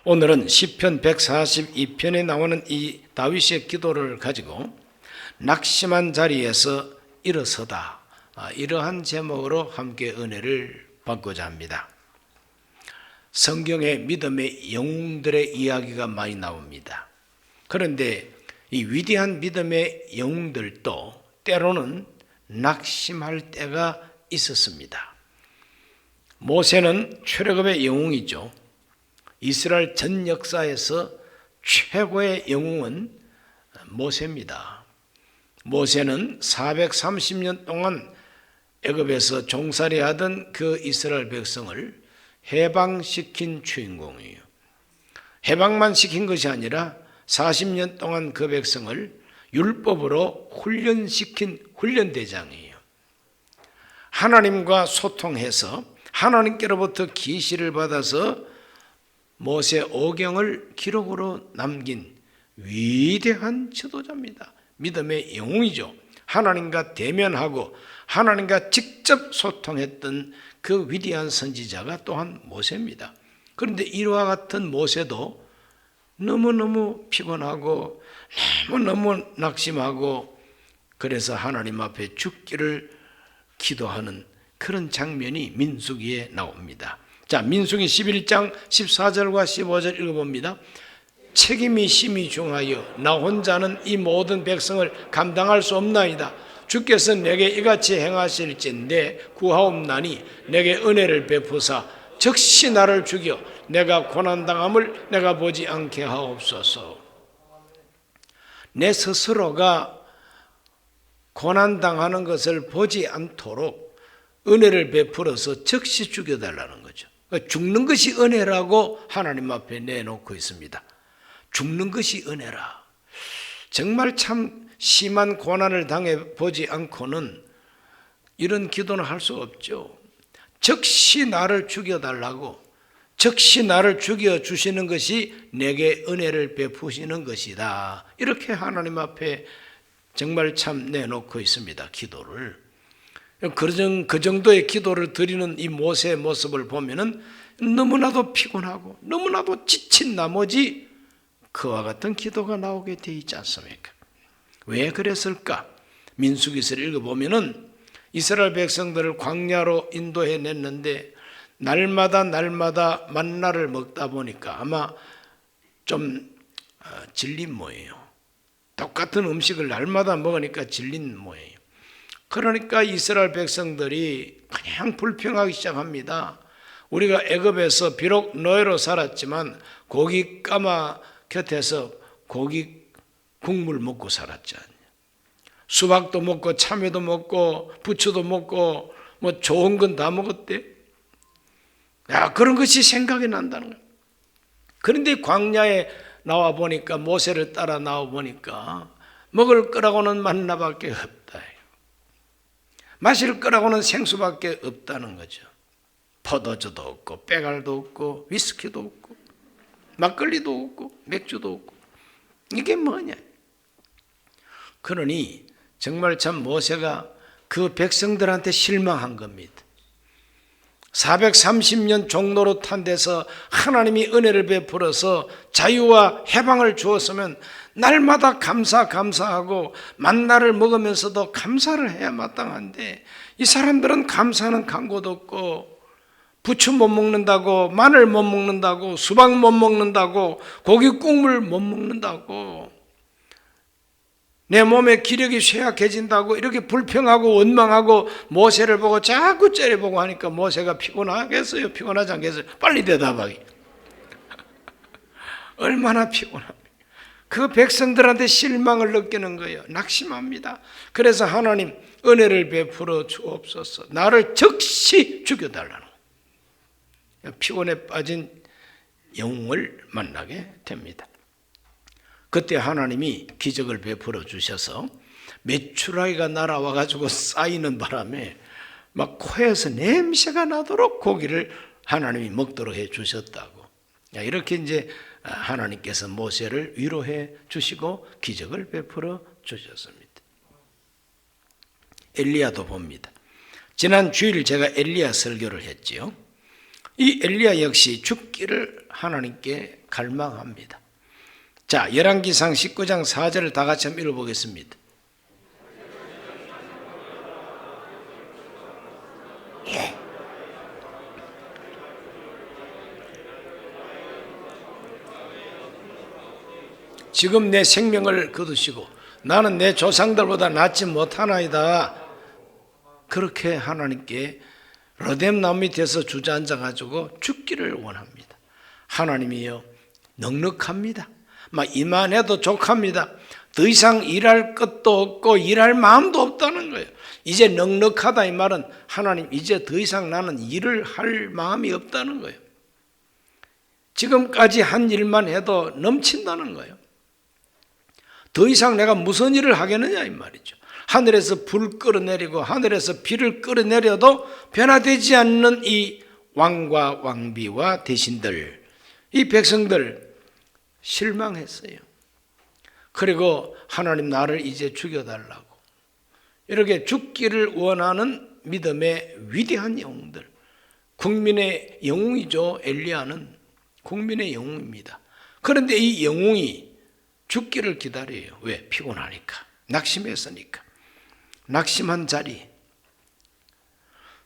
오늘은 시편 142편에 나오는 이 다윗의 기도를 가지고 낙심한 자리에서 일어서다, 이러한 제목으로 함께 은혜를 받고자 합니다. 성경에 믿음의 영웅들의 이야기가 많이 나옵니다. 그런데 이 위대한 믿음의 영웅들도 때로는 낙심할 때가 있었습니다. 모세는 출애굽의 영웅이죠. 이스라엘 전 역사에서 최고의 영웅은 모세입니다. 모세는 430년 동안 애굽에서 종살이하던 그 이스라엘 백성을 해방시킨 주인공이에요. 해방만 시킨 것이 아니라 40년 동안 그 백성을 율법으로 훈련시킨 훈련대장이에요. 하나님과 소통해서 하나님께로부터 계시를 받아서 모세 오경을 기록으로 남긴 위대한 지도자입니다. 믿음의 영웅이죠. 하나님과 대면하고 하나님과 직접 소통했던 그 위대한 선지자가 또한 모세입니다. 그런데 이와 같은 모세도 너무너무 피곤하고 너무너무 낙심하고 그래서 하나님 앞에 죽기를 기도하는 그런 장면이 민수기에 나옵니다. 자, 민수기 11장 14절과 15절 읽어봅니다. 책임이 심히 중하여 나 혼자는 이 모든 백성을 감당할 수 없나이다. 주께서 내게 이같이 행하실진대 구하옵나니 내게 은혜를 베푸사 즉시 나를 죽여 내가 고난당함을 내가 보지 않게 하옵소서. 내 스스로가 고난당하는 것을 보지 않도록 은혜를 베풀어서 즉시 죽여달라는 거죠. 죽는 것이 은혜라고 하나님 앞에 내놓고 있습니다. 죽는 것이 은혜라. 정말 참 심한 고난을 당해보지 않고는 이런 기도는 할 수 없죠. 즉시 나를 죽여달라고, 즉시 나를 죽여주시는 것이 내게 은혜를 베푸시는 것이다. 이렇게 하나님 앞에 정말 참 내놓고 있습니다. 기도를. 그 정도의 기도를 드리는 이 모세의 모습을 보면은 너무나도 피곤하고 너무나도 지친 나머지 그와 같은 기도가 나오게 돼 있지 않습니까? 왜 그랬을까? 민수기서를 읽어보면은 이스라엘 백성들을 광야로 인도해 냈는데 날마다 만나를 먹다 보니까 아마 좀 질린 모양이에요. 똑같은 음식을 날마다 먹으니까 질린 모양이에요. 그러니까 이스라엘 백성들이 그냥 불평하기 시작합니다. 우리가 애굽에서 비록 노예로 살았지만 고기 까마 곁에서 고기 국물 먹고 살았지 않냐. 수박도 먹고 참외도 먹고 부추도 먹고 뭐 좋은 건 다 먹었대. 야, 그런 것이 생각이 난다는 거예요. 그런데 광야에 나와 보니까 모세를 따라 나와 보니까 먹을 거라고는 만나밖에 없다. 마실 거라고는 생수밖에 없다는 거죠. 포도주도 없고 빼갈도 없고 위스키도 없고 막걸리도 없고 맥주도 없고 이게 뭐냐. 그러니 정말 참 모세가 그 백성들한테 실망한 겁니다. 430년 종로로 탄 데서 하나님이 은혜를 베풀어서 자유와 해방을 주었으면 날마다 감사하고 만나를 먹으면서도 감사를 해야 마땅한데 이 사람들은 감사는 간고도 없고 부추 못 먹는다고 마늘 못 먹는다고 수박 못 먹는다고 고기 국물 못 먹는다고 내 몸의 기력이 쇠약해진다고 이렇게 불평하고 원망하고 모세를 보고 자꾸 째려보고 하니까 모세가 피곤하겠어요? 피곤하지 않겠어요? 빨리 대답하기. 얼마나 피곤합니까? 그 백성들한테 실망을 느끼는 거예요. 낙심합니다. 그래서 하나님 은혜를 베풀어 주옵소서. 나를 즉시 죽여달라는 거예요. 피곤에 빠진 영웅을 만나게 됩니다. 그때 하나님이 기적을 베풀어 주셔서 메추라기가 날아와 가지고 쌓이는 바람에 막 코에서 냄새가 나도록 고기를 하나님이 먹도록 해 주셨다고. 이렇게 이제 하나님께서 모세를 위로해 주시고 기적을 베풀어 주셨습니다. 엘리야도 봅니다. 지난 주일 제가 엘리야 설교를 했지요. 이 엘리야 역시 죽기를 하나님께 갈망합니다. 자, 열왕기상 19장 4절을 다 같이 한번 읽어보겠습니다. 지금 내 생명을 거두시고 나는 내 조상들보다 낫지 못하나이다. 그렇게 하나님께 로뎀 나무 밑에서 주저앉아 가지고 죽기를 원합니다. 하나님이여, 넉넉합니다. 막 이만해도 족합니다. 더 이상 일할 것도 없고 일할 마음도 없다는 거예요. 이제 넉넉하다 이 말은 하나님 이제 더 이상 나는 일을 할 마음이 없다는 거예요. 지금까지 한 일만 해도 넘친다는 거예요. 더 이상 내가 무슨 일을 하겠느냐 이 말이죠. 하늘에서 불 끌어내리고 하늘에서 비를 끌어내려도 변화되지 않는 이 왕과 왕비와 대신들, 이 백성들 실망했어요. 그리고 하나님 나를 이제 죽여달라고 이렇게 죽기를 원하는 믿음의 위대한 영웅들, 국민의 영웅이죠. 엘리야는 국민의 영웅입니다. 그런데 이 영웅이 죽기를 기다려요. 왜? 피곤하니까, 낙심했으니까. 낙심한 자리.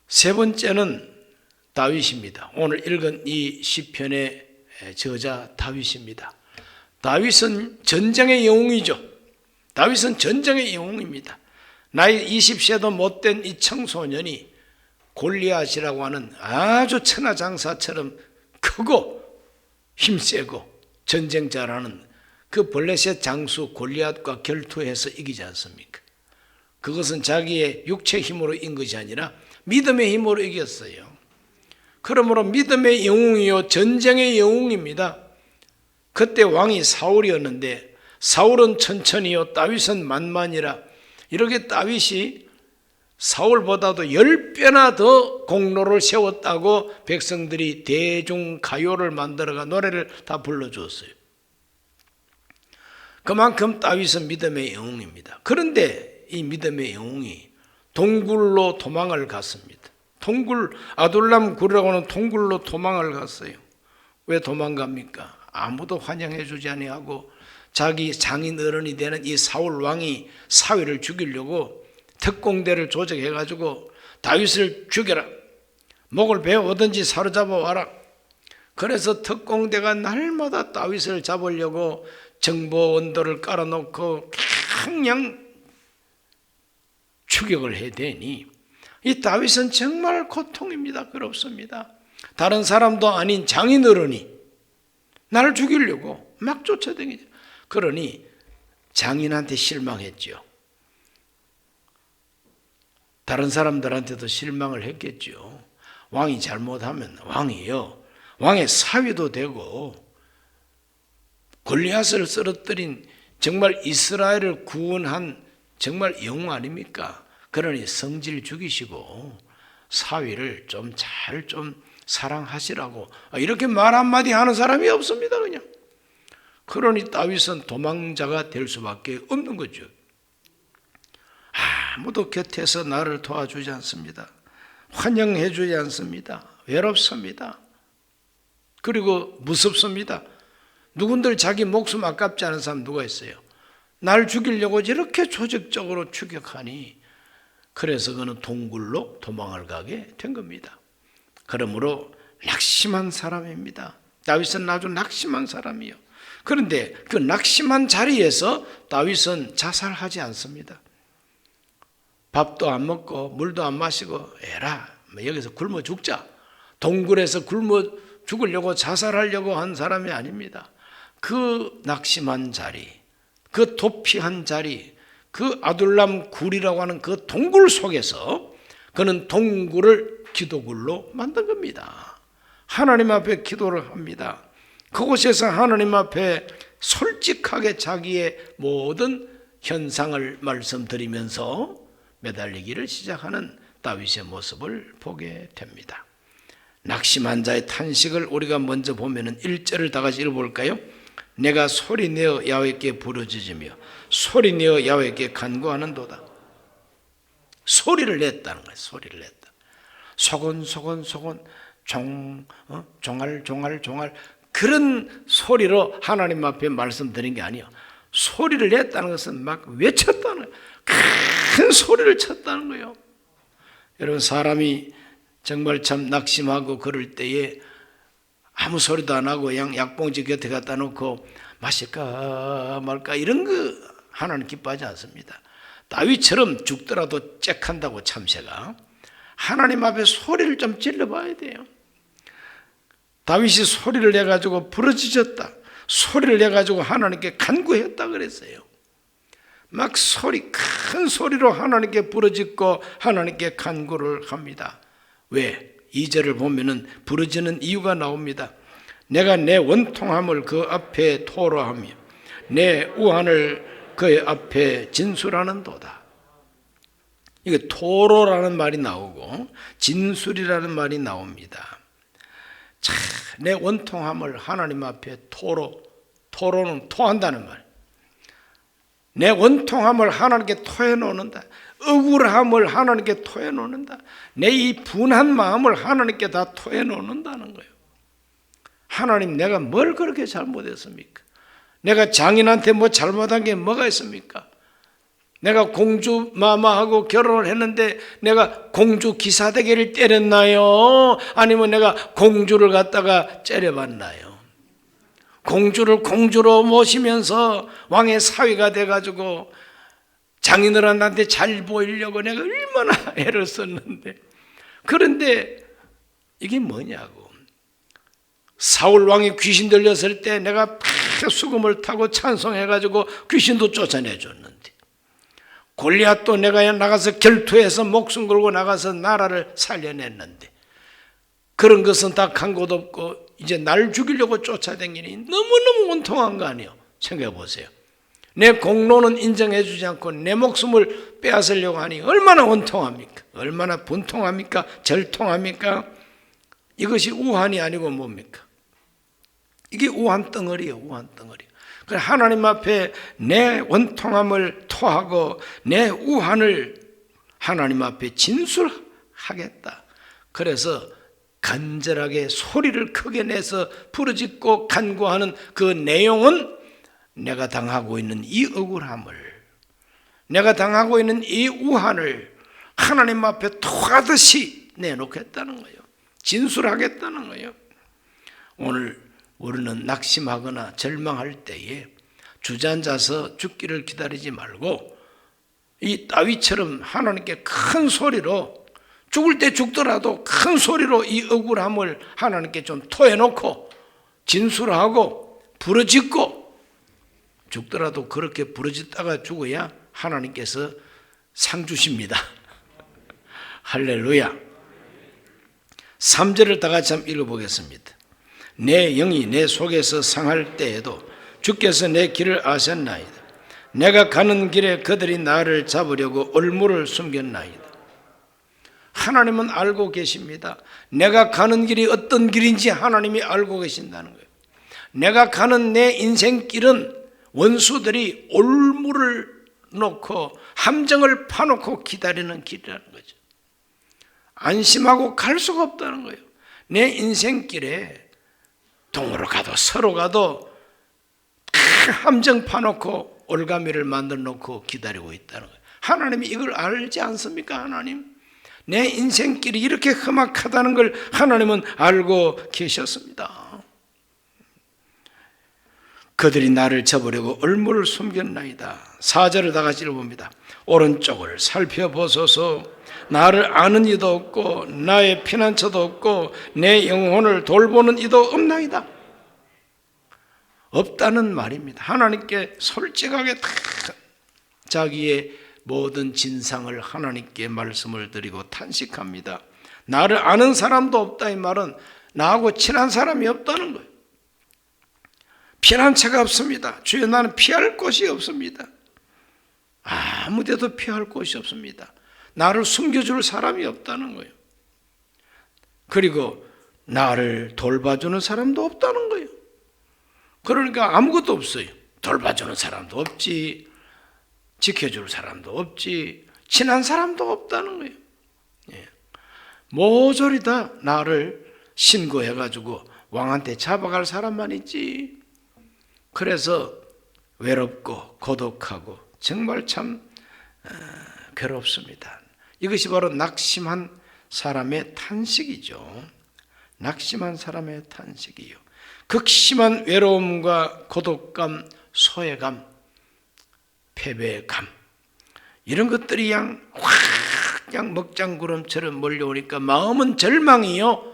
세 번째는 다윗입니다. 오늘 읽은 이 시편의 저자 다윗입니다. 다윗은 전쟁의 영웅이죠. 다윗은 전쟁의 영웅입니다. 나이 20세도 못된 이 청소년이 골리앗이라고 하는 아주 천하장사처럼 크고 힘세고 전쟁자라는 그 블레셋 장수 골리앗과 결투해서 이기지 않습니까? 그것은 자기의 육체 힘으로 이긴 것이 아니라 믿음의 힘으로 이겼어요. 그러므로 믿음의 영웅이요 전쟁의 영웅입니다. 그때 왕이 사울이었는데 사울은 천천히요 다윗은 만만이라 이렇게 다윗이 사울보다도 10배나 더 공로를 세웠다고 백성들이 대중가요를 만들어가 노래를 다 불러주었어요. 그만큼 다윗은 믿음의 영웅입니다. 그런데 이 믿음의 영웅이 동굴로 도망을 갔습니다. 동굴, 아둘람 굴이라고 하는 동굴로 도망을 갔어요. 왜 도망갑니까? 아무도 환영해 주지 아니하고 자기 장인 어른이 되는 이 사울 왕이 사위를 죽이려고 특공대를 조직해 가지고 다윗을 죽여라, 목을 베어오든지 사로잡아 와라. 그래서 특공대가 날마다 다윗을 잡으려고 정보원들을 깔아놓고 그냥 추격을 해대니 이 다윗은 정말 고통입니다. 괴롭습니다. 다른 사람도 아닌 장인어른이 나를 죽이려고 막 쫓아다니죠. 그러니 장인한테 실망했죠. 다른 사람들한테도 실망을 했겠죠. 왕이 잘못하면 왕의 사위도 되고 골리앗을 쓰러뜨린 정말 이스라엘을 구원한 정말 영웅 아닙니까? 그러니 성질 죽이시고 사위를 좀 사랑하시라고 이렇게 말 한마디 하는 사람이 없습니다. 그냥. 그러니 다윗은 도망자가 될 수밖에 없는 거죠. 아무도 곁에서 나를 도와주지 않습니다. 환영해 주지 않습니다. 외롭습니다. 그리고 무섭습니다. 누군들 자기 목숨 아깝지 않은 사람 누가 있어요? 날 죽이려고 이렇게 조직적으로 추격하니 그래서 그는 동굴로 도망을 가게 된 겁니다. 그러므로 낙심한 사람입니다. 다윗은 아주 낙심한 사람이요. 그런데 그 낙심한 자리에서 다윗은 자살하지 않습니다. 밥도 안 먹고 물도 안 마시고 에라 여기서 굶어 죽자, 동굴에서 굶어 죽으려고 자살하려고 한 사람이 아닙니다. 그 낙심한 자리, 그 도피한 자리, 그 아둘람 굴이라고 하는 그 동굴 속에서 그는 동굴을 기도굴로 만든 겁니다. 하나님 앞에 기도를 합니다. 그곳에서 하나님 앞에 솔직하게 자기의 모든 현상을 말씀드리면서 매달리기를 시작하는 다윗의 모습을 보게 됩니다. 낙심한 자의 탄식을 우리가 먼저 보면은 1절을 다 같이 읽어볼까요? 내가 소리내어 야훼께 부르짖으며 소리내어 야훼께 간구하는도다. 소리를 냈다는 거예요. 소리를 냈다. 소곤소곤 종알 그런 소리로 하나님 앞에 말씀드린 게 아니에요. 소리를 냈다는 것은 막 외쳤다는 거예요. 큰 소리를 쳤다는 거예요. 여러분, 사람이 정말 참 낙심하고 그럴 때에 아무 소리도 안 하고 그냥 약봉지 곁에 갖다 놓고 마실까 말까 이런 거 하나님 기뻐하지 않습니다. 다윗처럼 죽더라도 잭한다고 참새가 하나님 앞에 소리를 좀 질러봐야 돼요. 다윗이 소리를 내가지고 부르짖었다. 소리를 내가지고 하나님께 간구했다 그랬어요. 막 큰 소리로 하나님께 부르짖고 하나님께 간구를 합니다. 왜? 2절을 보면은 부르짖는 이유가 나옵니다. 내가 내 원통함을 그 앞에 토로하며 내 우한을 그의 앞에 진술하는도다. 이게 토로라는 말이 나오고 진술이라는 말이 나옵니다. 내 원통함을 하나님 앞에 토로는 토한다는 말. 내 원통함을 하나님께 토해놓는다. 억울함을 하나님께 토해놓는다. 내 이 분한 마음을 하나님께 다 토해놓는다는 거예요. 하나님, 내가 뭘 그렇게 잘못했습니까? 내가 장인한테 뭐 잘못한 게 뭐가 있습니까? 내가 공주 마마하고 결혼을 했는데 내가 공주 기사대기를 때렸나요? 아니면 내가 공주를 갖다가 째려봤나요? 공주를 공주로 모시면서 왕의 사위가 돼가지고 장인어른한테 잘 보이려고 내가 얼마나 애를 썼는데, 그런데 이게 뭐냐고. 사울 왕이 귀신 들렸을 때 내가 수금을 타고 찬송해가지고 귀신도 쫓아내줬는데, 골리앗도 내가 나가서 결투해서 목숨 걸고 나가서 나라를 살려냈는데, 그런 것은 다 간 곳 없고 이제 날 죽이려고 쫓아다니니 너무너무 원통한 거 아니에요? 생각해 보세요. 내 공로는 인정해 주지 않고 내 목숨을 빼앗으려고 하니 얼마나 원통합니까? 얼마나 분통합니까? 절통합니까? 이것이 우한이 아니고 뭡니까? 이게 우한 덩어리예요. 우한 덩어리. 하나님 앞에 내 원통함을 토하고 내 우한을 하나님 앞에 진술하겠다. 그래서 간절하게 소리를 크게 내서 부르짖고 간구하는 그 내용은 내가 당하고 있는 이 억울함을, 내가 당하고 있는 이 우한을 하나님 앞에 토하듯이 내놓겠다는 거예요. 진술하겠다는 거예요. 오늘 우리는 낙심하거나 절망할 때에 주저앉아서 죽기를 기다리지 말고 이 다윗처럼 하나님께 큰 소리로, 죽을 때 죽더라도 큰 소리로 이 억울함을 하나님께 좀 토해놓고 진술하고 부르짖고, 죽더라도 그렇게 부르짖다가 죽어야 하나님께서 상 주십니다. 할렐루야. 3절을 다 같이 한번 읽어보겠습니다. 내 영이 내 속에서 상할 때에도 주께서 내 길을 아셨나이다. 내가 가는 길에 그들이 나를 잡으려고 올무를 숨겼나이다. 하나님은 알고 계십니다. 내가 가는 길이 어떤 길인지 하나님이 알고 계신다는 거예요. 내가 가는 내 인생길은 원수들이 올무를 놓고 함정을 파놓고 기다리는 길이라는 거죠. 안심하고 갈 수가 없다는 거예요. 내 인생길에 동으로 가도 서로 가도 함정 파놓고 올가미를 만들어 놓고 기다리고 있다는 거예요. 하나님이 이걸 알지 않습니까? 하나님, 내 인생길이 이렇게 험악하다는 걸 하나님은 알고 계셨습니다. 그들이 나를 잡으려고 얼무를 숨겼나이다. 4절을 다 같이 읽어봅니다. 오른쪽을 살펴보소서. 나를 아는 이도 없고 나의 피난처도 없고 내 영혼을 돌보는 이도 없나이다. 없다는 말입니다. 하나님께 솔직하게 다 자기의 모든 진상을 하나님께 말씀을 드리고 탄식합니다. 나를 아는 사람도 없다. 이 말은 나하고 친한 사람이 없다는 거예요. 피난처가 없습니다. 주여, 나는 피할 곳이 없습니다. 아무 데도 피할 곳이 없습니다. 나를 숨겨줄 사람이 없다는 거예요. 그리고 나를 돌봐주는 사람도 없다는 거예요. 그러니까 아무것도 없어요. 돌봐주는 사람도 없지, 지켜줄 사람도 없지, 친한 사람도 없다는 거예요. 모조리 다 나를 신고해가지고 왕한테 잡아갈 사람만 있지. 그래서 외롭고 고독하고 정말 참 괴롭습니다. 이것이 바로 낙심한 사람의 탄식이죠. 낙심한 사람의 탄식이요. 극심한 외로움과 고독감, 소외감, 패배감, 이런 것들이 그냥 먹장구름처럼 몰려오니까 마음은 절망이요,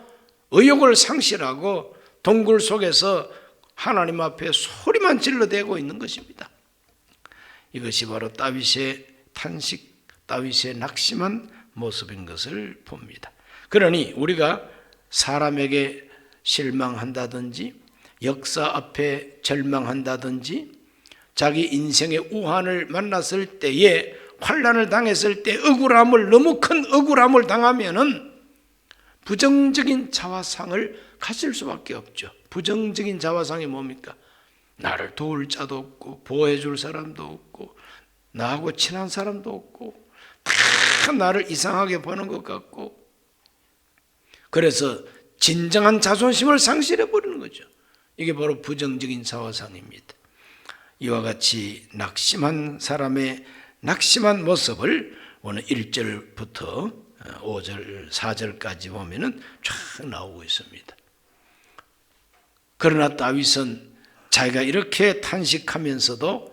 의욕을 상실하고 동굴 속에서 하나님 앞에 소리만 질러대고 있는 것입니다. 이것이 바로 다윗의 탄식, 다윗의 낙심한 모습인 것을 봅니다. 그러니 우리가 사람에게 실망한다든지 역사 앞에 절망한다든지 자기 인생의 우환을 만났을 때에, 환난을 당했을 때 억울함을, 너무 큰 억울함을 당하면은 부정적인 자화상을 가질 수밖에 없죠. 부정적인 자화상이 뭡니까? 나를 도울 자도 없고 보호해 줄 사람도 없고 나하고 친한 사람도 없고 다 나를 이상하게 보는 것 같고, 그래서 진정한 자존심을 상실해 버리는 거죠. 이게 바로 부정적인 자화상입니다. 이와 같이 낙심한 사람의 낙심한 모습을 오늘 1절부터 5절, 4절까지 보면은 쫙 나오고 있습니다. 그러나 다윗은 자기가 이렇게 탄식하면서도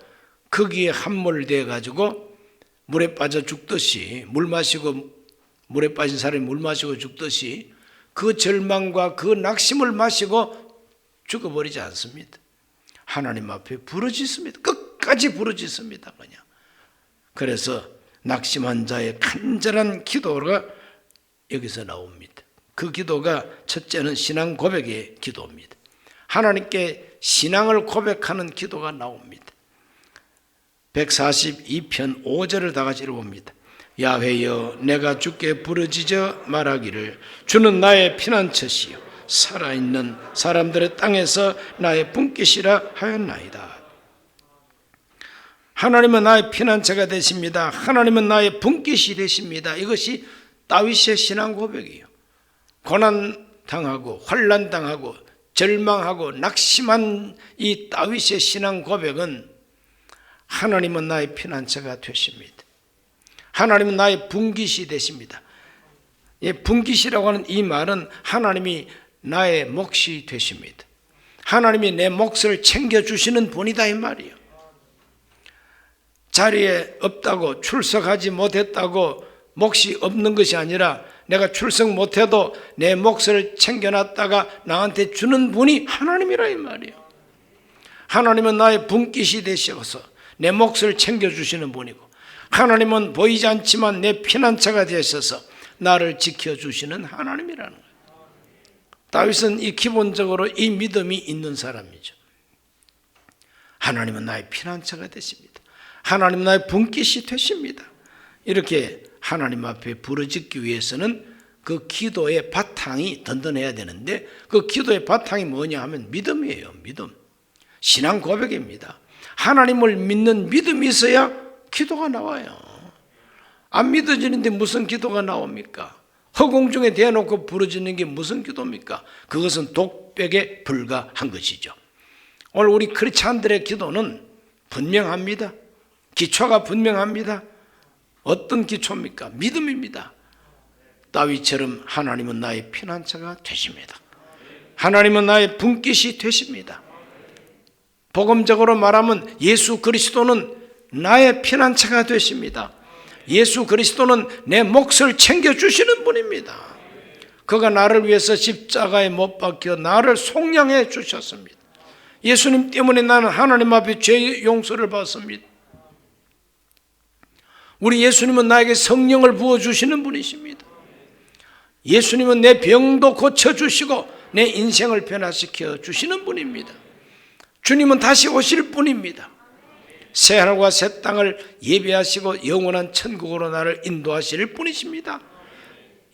거기에 함몰되어 가지고 물에 빠져 죽듯이, 물에 빠진 사람이 물 마시고 죽듯이 그 절망과 그 낙심을 마시고 죽어버리지 않습니다. 하나님 앞에 부르짖습니다. 끝까지 부르짖습니다. 그냥. 그래서 낙심한 자의 간절한 기도가 여기서 나옵니다. 그 기도가 첫째는 신앙 고백의 기도입니다. 하나님께 신앙을 고백하는 기도가 나옵니다. 142편 5절을 다 같이 읽어봅니다. 야훼여, 내가 주께 부르짖어 말하기를 주는 나의 피난처시요 살아있는 사람들의 땅에서 나의 분깃이라 하였나이다. 하나님은 나의 피난처가 되십니다. 하나님은 나의 분깃이 되십니다. 이것이 다윗의 신앙 고백이에요. 고난당하고 환난당하고 절망하고 낙심한 이 다윗의 신앙 고백은 하나님은 나의 피난처가 되십니다. 하나님은 나의 분깃이 되십니다. 분깃이라고 하는 이 말은 하나님이 나의 몫이 되십니다. 하나님이 내 몫을 챙겨주시는 분이다 이 말이에요. 자리에 없다고, 출석하지 못했다고 몫이 없는 것이 아니라 내가 출석 못해도 내 몫을 챙겨놨다가 나한테 주는 분이 하나님이라 이 말이에요. 하나님은 나의 분깃이 되셔서 내 몫을 챙겨주시는 분이고, 하나님은 보이지 않지만 내 피난처가 되셔서 나를 지켜주시는 하나님이라는 거예요. 다윗은 이 기본적으로 이 믿음이 있는 사람이죠. 하나님은 나의 피난처가 되십니다. 하나님은 나의 분깃이 되십니다. 이렇게 하나님 앞에 부르짖기 위해서는 그 기도의 바탕이 든든해야 되는데, 그 기도의 바탕이 뭐냐 하면 믿음이에요. 믿음. 신앙 고백입니다. 하나님을 믿는 믿음이 있어야 기도가 나와요. 안 믿어지는데 무슨 기도가 나옵니까? 허공 중에 대놓고 부르짖는 게 무슨 기도입니까? 그것은 독백에 불과한 것이죠. 오늘 우리 크리스찬들의 기도는 분명합니다. 기초가 분명합니다. 어떤 기초입니까? 믿음입니다. 다윗처럼 하나님은 나의 피난처가 되십니다. 하나님은 나의 분깃이 되십니다. 복음적으로 말하면 예수 그리스도는 나의 피난처가 되십니다. 예수 그리스도는 내 몫을 챙겨주시는 분입니다. 그가 나를 위해서 십자가에 못 박혀 나를 속량해 주셨습니다. 예수님 때문에 나는 하나님 앞에 죄 용서를 받습니다. 우리 예수님은 나에게 성령을 부어주시는 분이십니다. 예수님은 내 병도 고쳐주시고 내 인생을 변화시켜 주시는 분입니다. 주님은 다시 오실 분입니다. 새하늘과 새 땅을 예배하시고 영원한 천국으로 나를 인도하실 분이십니다.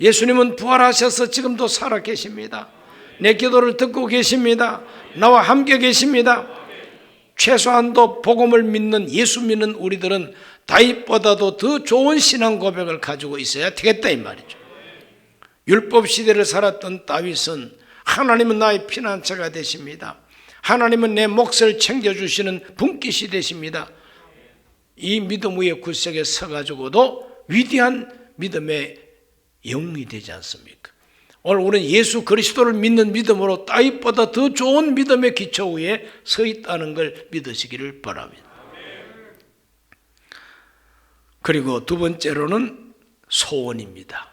예수님은 부활하셔서 지금도 살아 계십니다. 내 기도를 듣고 계십니다. 나와 함께 계십니다. 최소한도 복음을 믿는, 예수 믿는 우리들은 다윗보다도 더 좋은 신앙 고백을 가지고 있어야 되겠다 이 말이죠. 율법 시대를 살았던 다윗은 하나님은 나의 피난처가 되십니다. 하나님은 내 몫을 챙겨주시는 분깃이 되십니다. 이 믿음 위에 구석에 서가지고도 위대한 믿음의 영웅이 되지 않습니까? 오늘 우리는 예수 그리스도를 믿는 믿음으로 다윗보다 더 좋은 믿음의 기초 위에 서 있다는 걸 믿으시기를 바랍니다. 그리고 두 번째로는 소원입니다.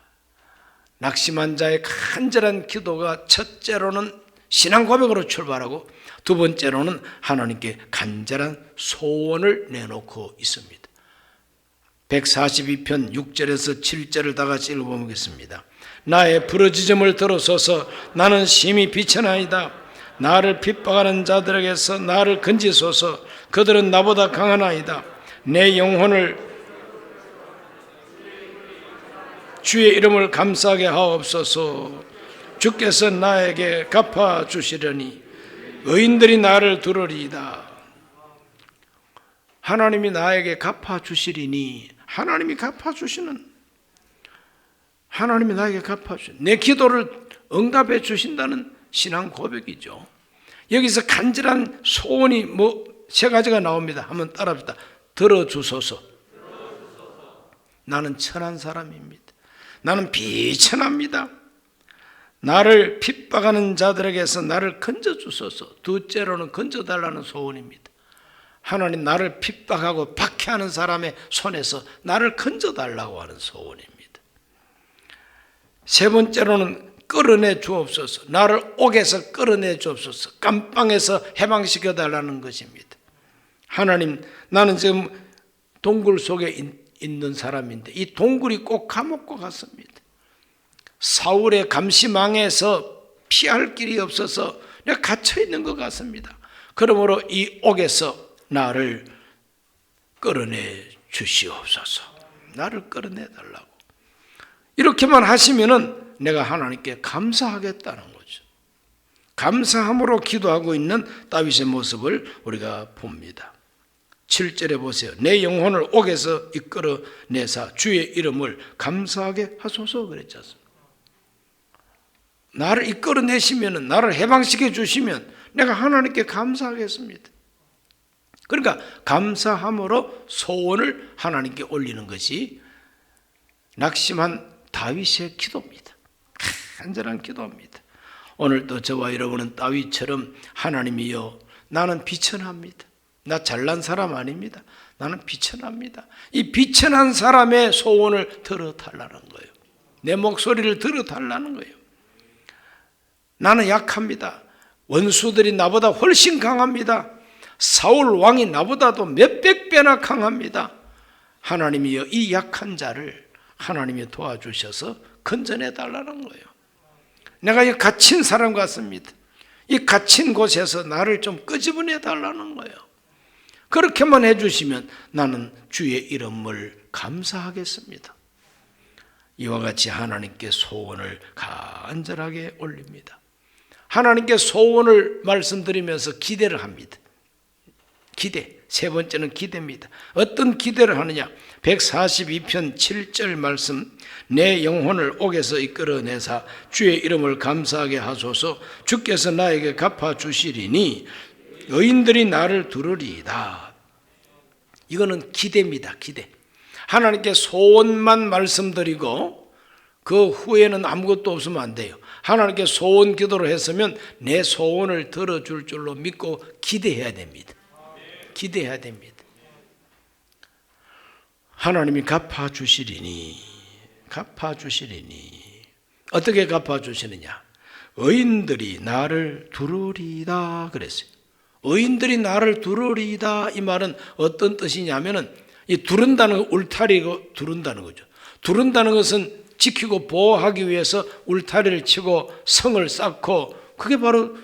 낙심한 자의 간절한 기도가 첫째로는 신앙 고백으로 출발하고 두 번째로는 하나님께 간절한 소원을 내놓고 있습니다. 142편 6절에서 7절을 다 같이 읽어보겠습니다. 나의 부르짖음을 들으소서. 나는 심히 비천하이다. 나를 핍박하는 자들에게서 나를 건지소서. 그들은 나보다 강하나이다. 내 영혼을 주의 이름을 감사하게 하옵소서. 주께서 나에게 갚아주시려니 의인들이 나를 들으리이다. 하나님이 나에게 갚아주시리니, 하나님이 갚아주시는, 하나님이 나에게 갚아주시는, 내 기도를 응답해 주신다는 신앙 고백이죠. 여기서 간절한 소원이 세 가지가 나옵니다. 한번 따라합시다. 들어주소서. 나는 천한 사람입니다. 나는 비천합니다. 나를 핍박하는 자들에게서 나를 건져주소서. 둘째로는 건져달라는 소원입니다. 하나님, 나를 핍박하고 박해하는 사람의 손에서 나를 건져달라고 하는 소원입니다. 세 번째로는 끌어내 주옵소서. 나를 옥에서 끌어내 주옵소서. 감방에서 해방시켜 달라는 것입니다. 하나님, 나는 지금 동굴 속에 있는 사람인데 이 동굴이 꼭 감옥과 같습니다. 사울의 감시망에서 피할 길이 없어서 내가 갇혀 있는 것 같습니다. 그러므로 이 옥에서 나를 끌어내 주시옵소서. 나를 끌어내 달라고. 이렇게만 하시면은 내가 하나님께 감사하겠다는 거죠. 감사함으로 기도하고 있는 다윗의 모습을 우리가 봅니다. 7절에 보세요. 내 영혼을 옥에서 이끌어내사 주의 이름을 감사하게 하소서 그랬지 않습니까? 나를 이끌어내시면, 나를 해방시켜 주시면 내가 하나님께 감사하겠습니다. 그러니까 감사함으로 소원을 하나님께 올리는 것이 낙심한 다윗의 기도입니다. 간절한 기도입니다. 오늘도 저와 여러분은 다윗처럼 하나님이여, 나는 비천합니다. 나 잘난 사람 아닙니다. 나는 비천합니다. 이 비천한 사람의 소원을 들어달라는 거예요. 내 목소리를 들어달라는 거예요. 나는 약합니다. 원수들이 나보다 훨씬 강합니다. 사울 왕이 나보다도 몇백 배나 강합니다. 하나님이여, 이 약한 자를 하나님이 도와주셔서 건져내 달라는 거예요. 내가 이 갇힌 사람 같습니다. 이 갇힌 곳에서 나를 좀 끄집어내 달라는 거예요. 그렇게만 해주시면 나는 주의 이름을 감사하겠습니다. 이와 같이 하나님께 소원을 간절하게 올립니다. 하나님께 소원을 말씀드리면서 기대를 합니다. 기대. 세 번째는 기대입니다. 어떤 기대를 하느냐? 142편 7절 말씀. 내 영혼을 옥에서 이끌어내사 주의 이름을 감사하게 하소서. 주께서 나에게 갚아주시리니 의인들이 나를 들으리이다. 이거는 기대입니다. 기대. 하나님께 소원만 말씀드리고 그 후에는 아무것도 없으면 안 돼요. 하나님께 소원 기도를 했으면 내 소원을 들어줄 줄로 믿고 기대해야 됩니다. 기대해야 됩니다. 하나님이 갚아주시리니, 갚아주시리니. 어떻게 갚아주시느냐? 의인들이 나를 두르리이다 그랬어요. 의인들이 나를 두르리이다. 이 말은 어떤 뜻이냐면은 이 두른다는 거, 울타리고 두른다는 거죠. 두른다는 것은 지키고 보호하기 위해서 울타리를 치고 성을 쌓고, 그게 바로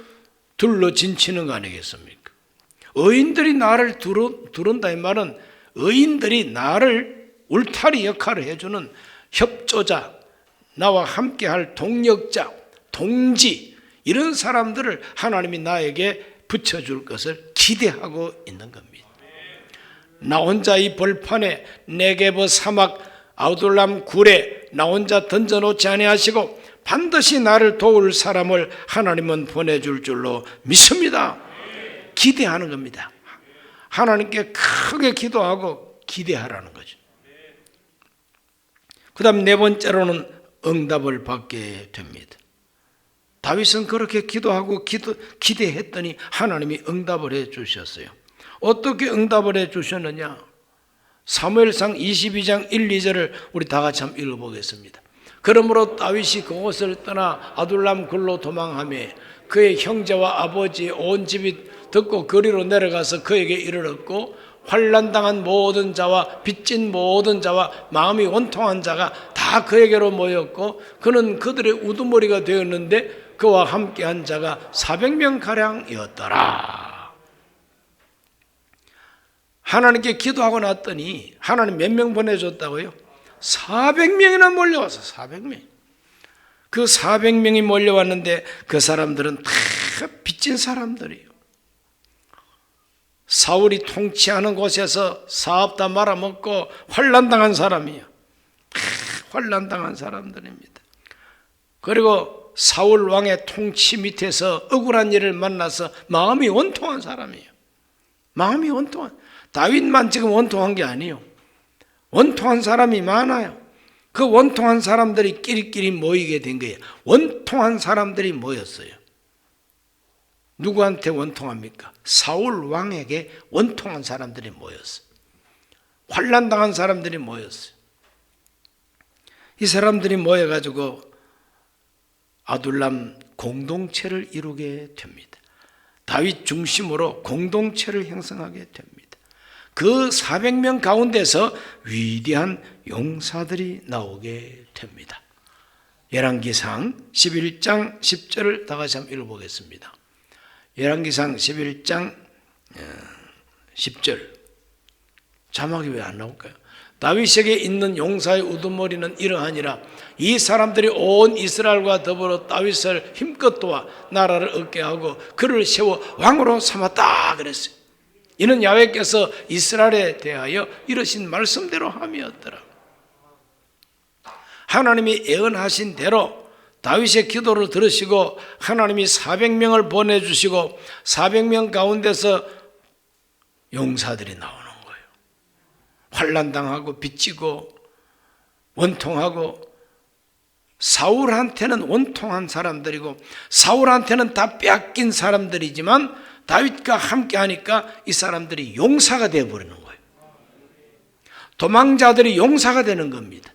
둘러 진치는 거 아니겠습니까? 의인들이 나를 두른다 이 말은 의인들이 나를 울타리 역할을 해주는 협조자, 나와 함께할 동력자, 동지, 이런 사람들을 하나님이 나에게 붙여줄 것을 기대하고 있는 겁니다. 나 혼자 이 벌판에 네게브 사막 아우둘람 굴에 나 혼자 던져놓지 아니하시고 반드시 나를 도울 사람을 하나님은 보내줄 줄로 믿습니다. 기대하는 겁니다. 하나님께 크게 기도하고 기대하라는 거죠. 그 다음 네 번째로는 응답을 받게 됩니다. 다윗은 그렇게 기도하고 기대했더니 하나님이 응답을 해 주셨어요. 어떻게 응답을 해 주셨느냐? 사무엘상 22장 1, 2절을 우리 다 같이 한번 읽어보겠습니다. 그러므로 다윗이 그곳을 떠나 아둘람 굴로 도망하며 그의 형제와 아버지의 온 집이 듣고 거리로 내려가서 그에게 이르렀고 환난당한 모든 자와 빚진 모든 자와 마음이 원통한 자가 다 그에게로 모였고 그는 그들의 우두머리가 되었는데 그와 함께한 자가 400명가량이었더라. 하나님께 기도하고 났더니 하나님 몇 명 보내줬다고요? 400명이나 몰려와서 400명. 그 400명이 몰려왔는데 그 사람들은 다 빚진 사람들이에요. 사울이 통치하는 곳에서 사업 다 말아먹고 환난당한 사람이에요. 환난당한 사람들입니다. 그리고 사울 왕의 통치 밑에서 억울한 일을 만나서 마음이 원통한 사람이에요. 마음이 원통한. 다윗만 지금 원통한 게 아니에요. 원통한 사람이 많아요. 그 원통한 사람들이 끼리끼리 모이게 된 거예요. 원통한 사람들이 모였어요. 누구한테 원통합니까? 사울 왕에게 원통한 사람들이 모였어요. 환난당한 사람들이 모였어요. 이 사람들이 모여가지고 아둘람 공동체를 이루게 됩니다. 다윗 중심으로 공동체를 형성하게 됩니다. 그 400명 가운데서 위대한 용사들이 나오게 됩니다. 열왕기상 11장 10절을 다 같이 한번 읽어보겠습니다. 열왕기상 11장 10절 자막이 왜 안 나올까요? 다윗에게 있는 용사의 우두머리는 이러하니라. 이 사람들이 온 이스라엘과 더불어 다윗을 힘껏 도와 나라를 얻게 하고 그를 세워 왕으로 삼았다 그랬어요. 이는 야훼께서 이스라엘에 대하여 이러신 말씀대로 함이었더라. 하나님이 예언하신 대로 다윗의 기도를 들으시고 하나님이 400명을 보내주시고 400명 가운데서 용사들이 나오는 거예요. 환난당하고 빚지고 원통하고 사울한테는 원통한 사람들이고 사울한테는 다 빼앗긴 사람들이지만 다윗과 함께 하니까 이 사람들이 용사가 되어버리는 거예요. 도망자들이 용사가 되는 겁니다.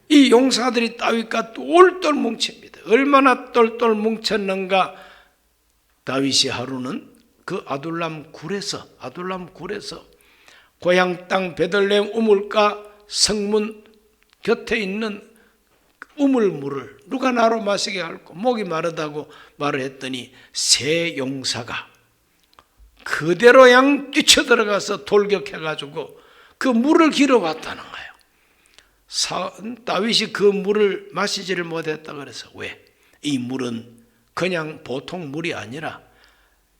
이 용사들이 다윗과 똘똘 뭉칩니다. 얼마나 똘똘 뭉쳤는가. 다윗이 하루는 그 아둘람 굴에서 고향 땅 베들레헴 우물가 성문 곁에 있는 우물물을 누가 나로 마시게 할꼬 목이 마르다고 말을 했더니 세 용사가 그대로 양 뛰쳐들어가서 돌격해가지고 그 물을 길어왔다는 거예요. 다윗이 그 물을 마시지를 못했다 그래서 왜? 이 물은 그냥 보통 물이 아니라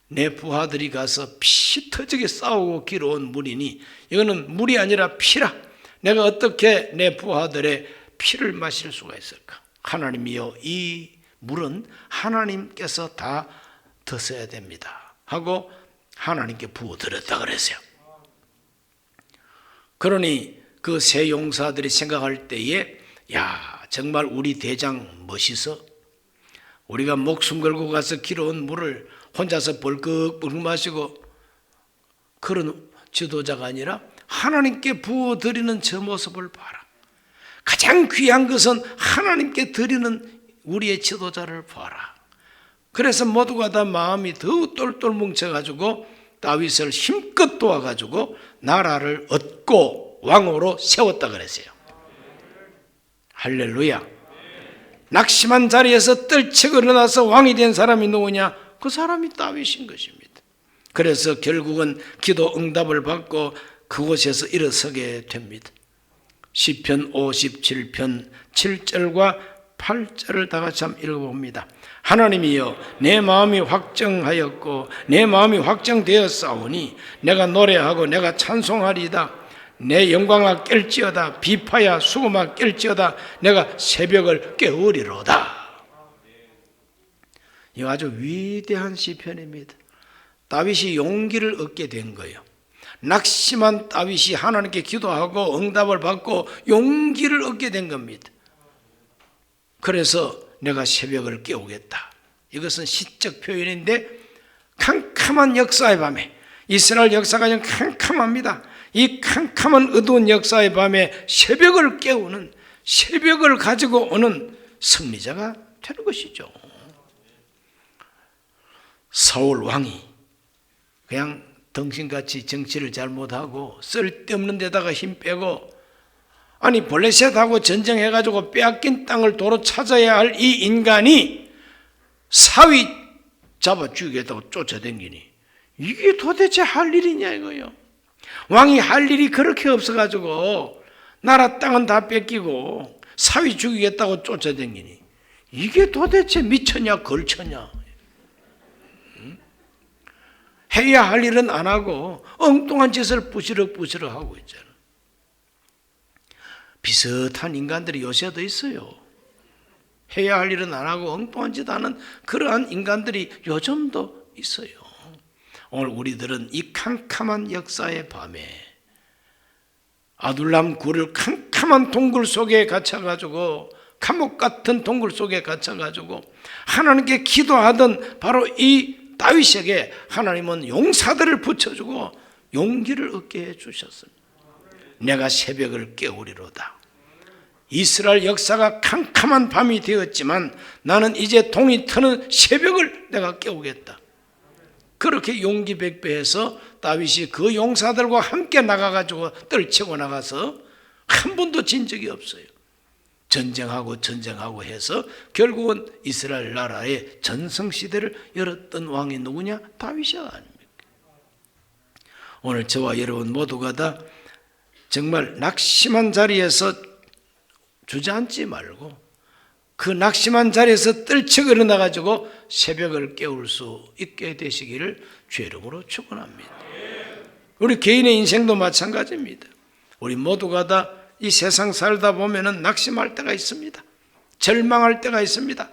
내 부하들이 가서 피 터지게 싸우고 길어온 물이니 이거는 물이 아니라 피라. 내가 어떻게 내 부하들의 피를 마실 수가 있을까? 하나님이여 이 물은 하나님께서 다 드셔야 됩니다 하고 하나님께 부어드렸다 그랬어요. 그러니 그 세 용사들이 생각할 때에 야 정말 우리 대장 멋있어. 우리가 목숨 걸고 가서 길어온 물을 혼자서 벌컥벌컥 마시고 그런 지도자가 아니라 하나님께 부어드리는 저 모습을 봐라. 가장 귀한 것은 하나님께 드리는 우리의 지도자를 봐라. 그래서 모두가 다 마음이 더 똘똘 뭉쳐가지고 다윗을 힘껏 도와가지고 나라를 얻고 왕으로 세웠다 그랬어요. 할렐루야. 낙심한 자리에서 떨치고 일어나서 왕이 된 사람이 누구냐? 그 사람이 다윗인 것입니다. 그래서 결국은 기도 응답을 받고 그곳에서 일어서게 됩니다. 시편 57편 7절과 8절을 다 같이 한번 읽어봅니다. 하나님이여 내 마음이 확정하였고 내 마음이 확정되었사오니 내가 노래하고 내가 찬송하리이다. 내 영광아 깰지어다. 비파야 수금아 깰지어다. 내가 새벽을 깨우리로다. 이 아주 위대한 시편입니다. 다윗이 용기를 얻게 된 거예요. 낙심한 다윗이 하나님께 기도하고 응답을 받고 용기를 얻게 된 겁니다. 그래서 내가 새벽을 깨우겠다. 이것은 시적 표현인데 캄캄한 역사의 밤에, 이스라엘 역사가 좀 캄캄합니다. 이 캄캄한 어두운 역사의 밤에 새벽을 깨우는, 새벽을 가지고 오는 승리자가 되는 것이죠. 사울 왕이 그냥 덩신같이 정치를 잘못하고 쓸데없는 데다가 힘 빼고, 아니 블레셋하고 전쟁해가지고 빼앗긴 땅을 도로 찾아야 할 이 인간이 사위 잡아 죽이겠다고 쫓아다니니 이게 도대체 할 일이냐 이거요. 왕이 할 일이 그렇게 없어가지고 나라 땅은 다 뺏기고 사위 죽이겠다고 쫓아다니니 이게 도대체 미쳤냐 걸쳤냐. 해야 할 일은 안 하고 엉뚱한 짓을 부시럭부시럭 하고 있잖아. 비슷한 인간들이 요새도 있어요. 해야 할 일은 안 하고 엉뚱한 짓 하는 그러한 인간들이 요즘도 있어요. 오늘 우리들은 이 캄캄한 역사의 밤에 아둘람 굴을 캄캄한 동굴 속에 갇혀가지고, 감옥 같은 동굴 속에 갇혀가지고 하나님께 기도하던 바로 이 다윗에게 하나님은 용사들을 붙여주고 용기를 얻게 해주셨습니다. 내가 새벽을 깨우리로다. 이스라엘 역사가 캄캄한 밤이 되었지만 나는 이제 동이 트는 새벽을 내가 깨우겠다. 그렇게 용기 백배해서 다윗이 그 용사들과 함께 나가가지고 떨치고 나가서 한 번도 진 적이 없어요. 전쟁하고 해서 결국은 이스라엘 나라의 전성시대를 열었던 왕이 누구냐? 다윗이 아닙니까? 오늘 저와 여러분 모두가 다 정말 낙심한 자리에서 주저앉지 말고 그 낙심한 자리에서 떨쳐 일어나가지고 새벽을 깨울 수 있게 되시기를 주의 이름으로 축원합니다. 우리 개인의 인생도 마찬가지입니다. 우리 모두가 다 이 세상 살다 보면은 낙심할 때가 있습니다. 절망할 때가 있습니다.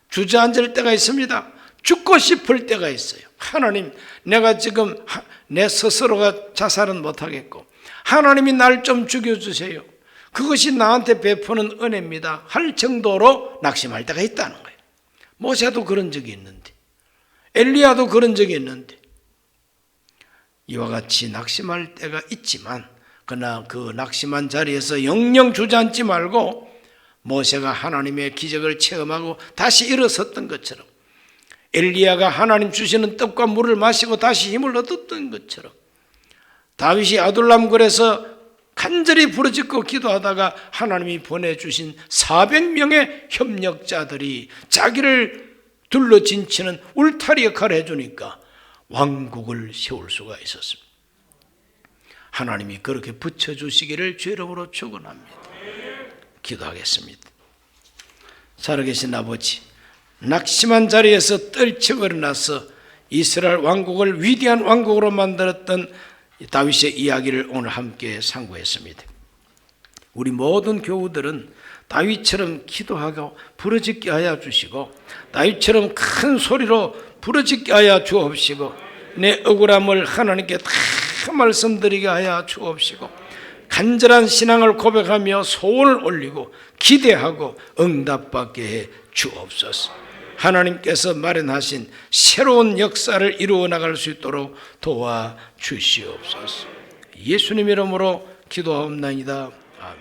주저앉을 때가 있습니다. 죽고 싶을 때가 있어요. 하나님, 내가 지금 내 스스로가 자살은 못하겠고 하나님이 날 좀 죽여주세요. 그것이 나한테 베푸는 은혜입니다 할 정도로 낙심할 때가 있다는 거예요. 모세도 그런 적이 있는데, 엘리야도 그런 적이 있는데, 이와 같이 낙심할 때가 있지만 그러나 그 낙심한 자리에서 영영 주저앉지 말고 모세가 하나님의 기적을 체험하고 다시 일어섰던 것처럼, 엘리야가 하나님 주시는 떡과 물을 마시고 다시 힘을 얻었던 것처럼, 다윗이 아둘람 굴에서 간절히 부르짖고 기도하다가 하나님이 보내주신 400명의 협력자들이 자기를 둘러 진치는 울타리 역할을 해주니까 왕국을 세울 수가 있었습니다. 하나님이 그렇게 붙여주시기를 주의 이름으로 축원합니다. 기도하겠습니다. 살아계신 아버지, 낙심한 자리에서 떨쳐 일어나서 이스라엘 왕국을 위대한 왕국으로 만들었던 다윗의 이야기를 오늘 함께 상고했습니다. 우리 모든 교우들은 다윗처럼 기도하고 부르짖게 하여 주시고, 다윗처럼 큰 소리로 부르짖게 하여 주옵시고, 내 억울함을 하나님께 다 말씀드리게 하여 주옵시고, 간절한 신앙을 고백하며 소원을 올리고 기대하고 응답받게 해 주옵소서. 하나님께서 마련하신 새로운 역사를 이루어 나갈 수 있도록 도와주시옵소서. 예수님 이름으로 기도하옵나이다. 아멘.